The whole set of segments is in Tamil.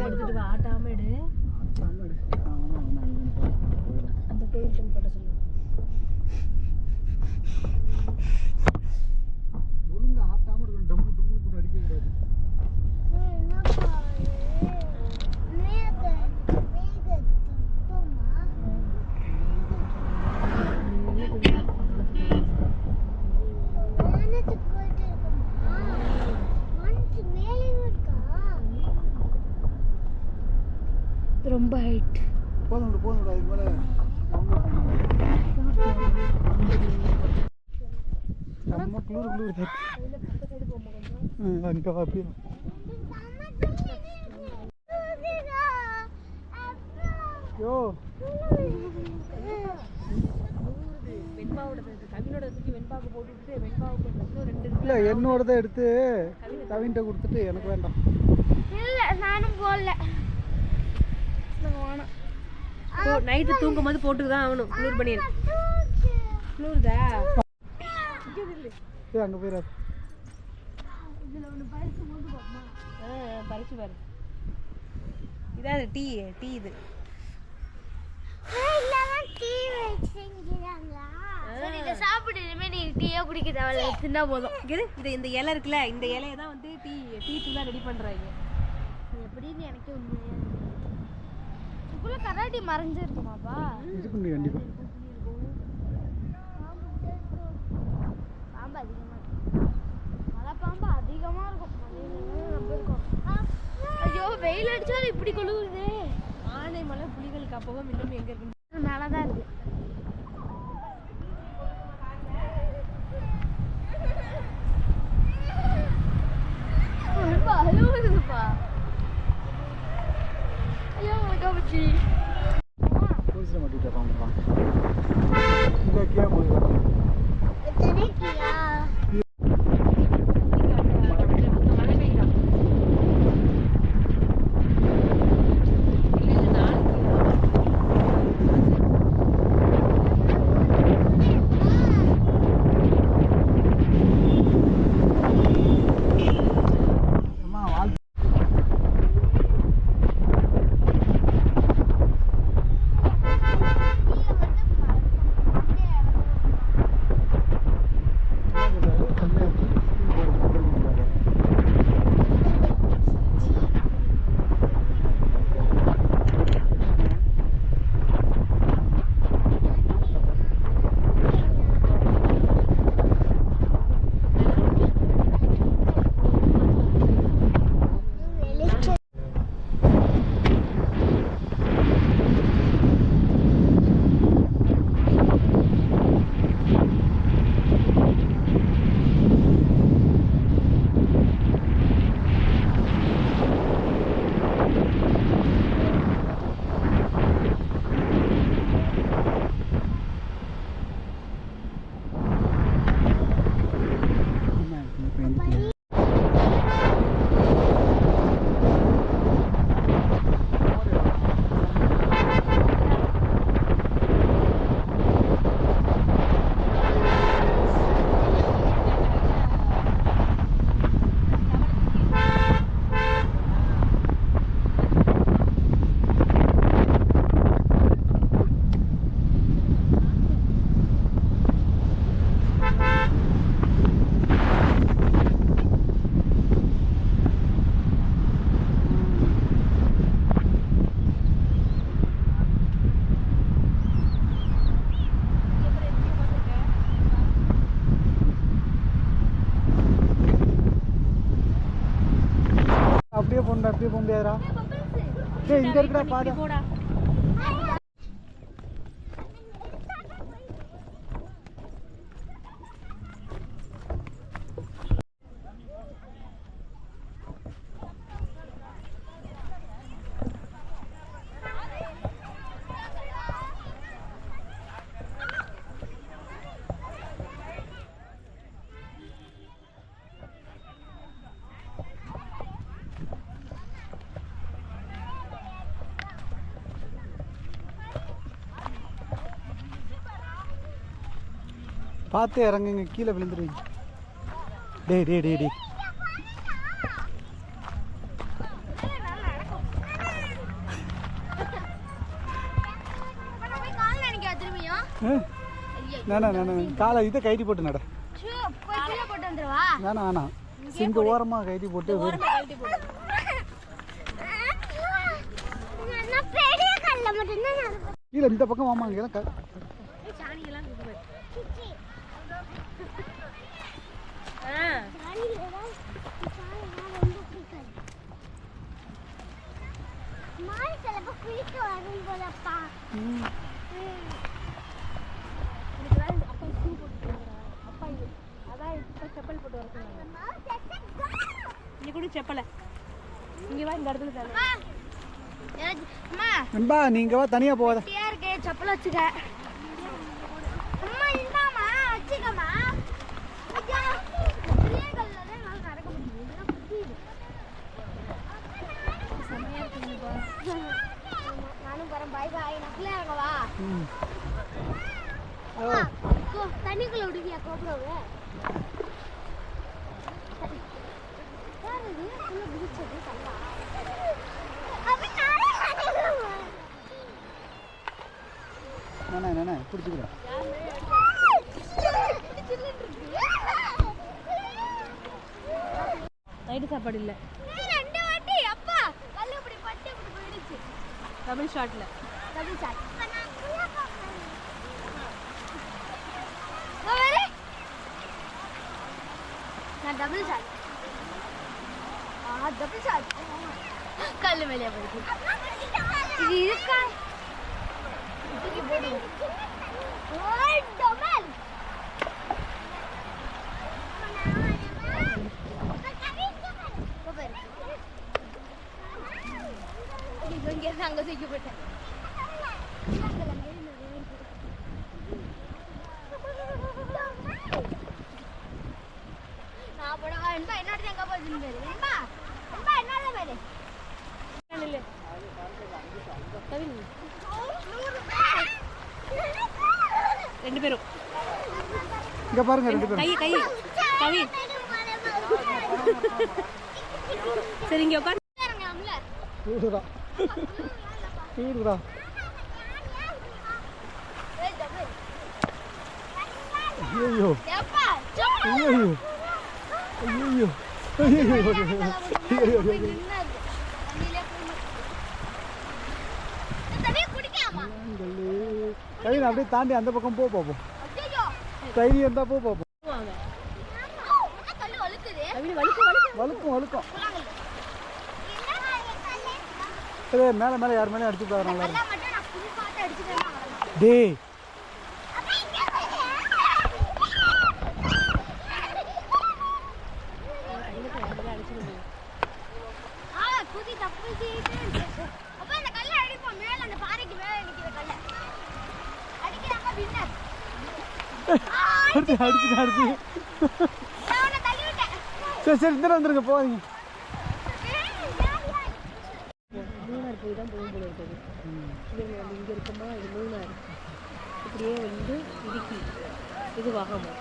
எடுத்துட்டு வா, ஆட்டாம எடு. அந்த கோயில் போட்ட சொல்லு. ஒழுங்கா ஆட்டாம இருக்கணும், டம்மு டம்மு போட்டு அடிக்க கூடாது. ரொம்ப ஹைட். போதும் அதுக்கு மேலே நம்ம குளிர் அங்கே அப்படியே யோ இல்லை என்னோடதை எடுத்து கவின்கிட்ட கொடுத்துட்டு எனக்கு வேண்டாம். இல்லை நானும் போடல. நைட்டு தூங்கும் போது போட்டு தான் ஆகணும். குளிர் பண்ணி குளிர்தா அங்கே போயிடாது. பறிச்சு பாரு. இதான் டீ இது. சாப்பிட்டு இனிமே நீ டீயே குடிக்க தேவையில்ல, தின்னா போதும். இந்த இலை இருக்குல்ல, இந்த இலையை தான் வந்து டீ தான் ரெடி பண்றாங்க. எப்படின்னு எனக்கே உண்மையா இதுக்குள்ள கராட்டி மறைஞ்சிருக்குமாப்பா? இருக்குங்க கண்டிப்பா. பாம்பு அதிகமா இருக்கும், மலை பாம்பு அதிகமா இருக்கும். ரொம்ப இருக்கும். ஐயோ வெயில் அடிச்சாலும் இப்படி கொழுவுதே. ஆனை மலை புலிகளுக்கு அப்பவும் இன்னும் எங்க இருக்கு? மேலதான் இருக்கு. அழுவுதுப்பா. ஐயோ கவச்சி போலீஸ்ல மாட்டிட்டு வரான். இந்த கியா போய் எத்தனை கியா? அப்படியே போக முடியாதுடா. இங்க இருக்கடா பாரு. பார்த்து இறங்குங்க, கீழே விழுந்துருவீங்க. டேய் காலை இதை கைட்டி போட்டு நட. போட்டு வந்துருவா. வேணாம் வேணாம், இங்க ஓரமா கைட்டி போட்டு கீழே இந்த பக்கம் வாமா. அங்கெல்லாம் நண்பா நீங்க வா, தனியா போகாத. செப்பல் வச்சுக்க. அம்மா இந்தாமா வச்சுக்கமா. ஐயா பிள்ளைகள்ல தான் நடக்க முடியும். செமையா இருக்குப்பா. நானும் வரேன். By by. நக்கல வா. தண்ணிக்குள்ள விடுவியா கோபுரவு? யாரு உள்ள குதிச்சது கல்லா? நானே பிடிச்சிக்கிறேன். நைட்டு சாப்பாடு இல்லை. டபுள் ஷாட்ல டபுள் ஷாட். நான் டபுள் ஷாட். Double shot. கல்லு மேலே போயிடுச்சு. இது இருக்கா? இதுக்கு போடு. ஓய் டபுள். இங்க அங்க தூக்கி போட்டேன். நான் போடவா? என்னோட எங்க போகுதுன்னு பேரு என்னோட பேரு ரெண்டு பேரும் இங்க பாருங்க. ரெண்டு பேரும் கை கவி. சரி இங்க உட்காந்து கூடுடா கூடுடா. ஐயோ ஐயோ ஐயோ கவின் அப்படியே தாண்டி அந்த பக்கம் போ பார்ப்போம். தைரியம் இருந்தா போ பார்ப்போம். வழுக்கும் மேல மேல யார் மேலே அடிச்சு பாருங்க. டேய் அடிச்சு சரி சரி இந்த வந்துருங்க போவீங்க. மூணார் போய் தான் போகும் போல இருக்குது. இங்கே இருக்குமா? இது மூணார். இப்படியே வந்து இடுக்கி, இது வாகமம்.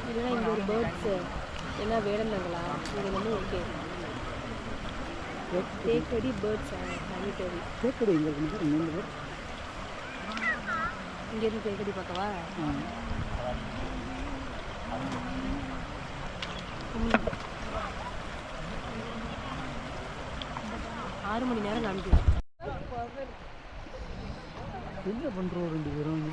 இதெல்லாம் இங்கே ஒரு பேர்ட்ஸு என்ன வேடந்தாங்களா? இங்கே வந்து okay Thekkady birds sanitary. Thekkady இங்கே இருக்கு. இங்கேருந்து தேக்கடி பார்க்கவா? 6 மணி நேரம் காமிக்கிறேன். என்ன பண்ணுறோம் ரெண்டு பேரும்?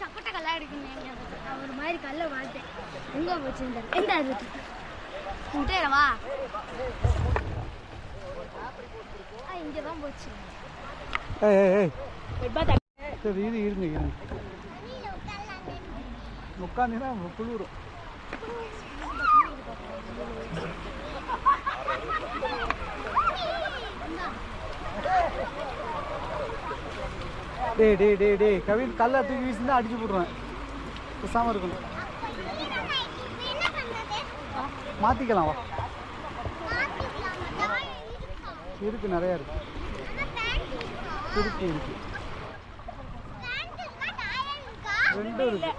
சப்பட்ட கல்லா எடுக்கணும். ஒரு மாதிரி கல்லை பார்த்தேன். எங்கே போச்சுருந்தேன்? எந்த இருக்கு விட்டேரவா? இங்கே தான் போச்சு. சரி இது இருங்க உட்காந்துன்னா குளிரும். டே டே டே டே கவின் கல்லை தூக்கி வீசினா அடிச்சு போடுவேன். பேசாமல் இருக்கணும். மாற்றிக்கலாம் வா. இருக்கு, நிறையா இருக்கு. இருக்கு இருக்கு, ரெண்டும் இருக்கு.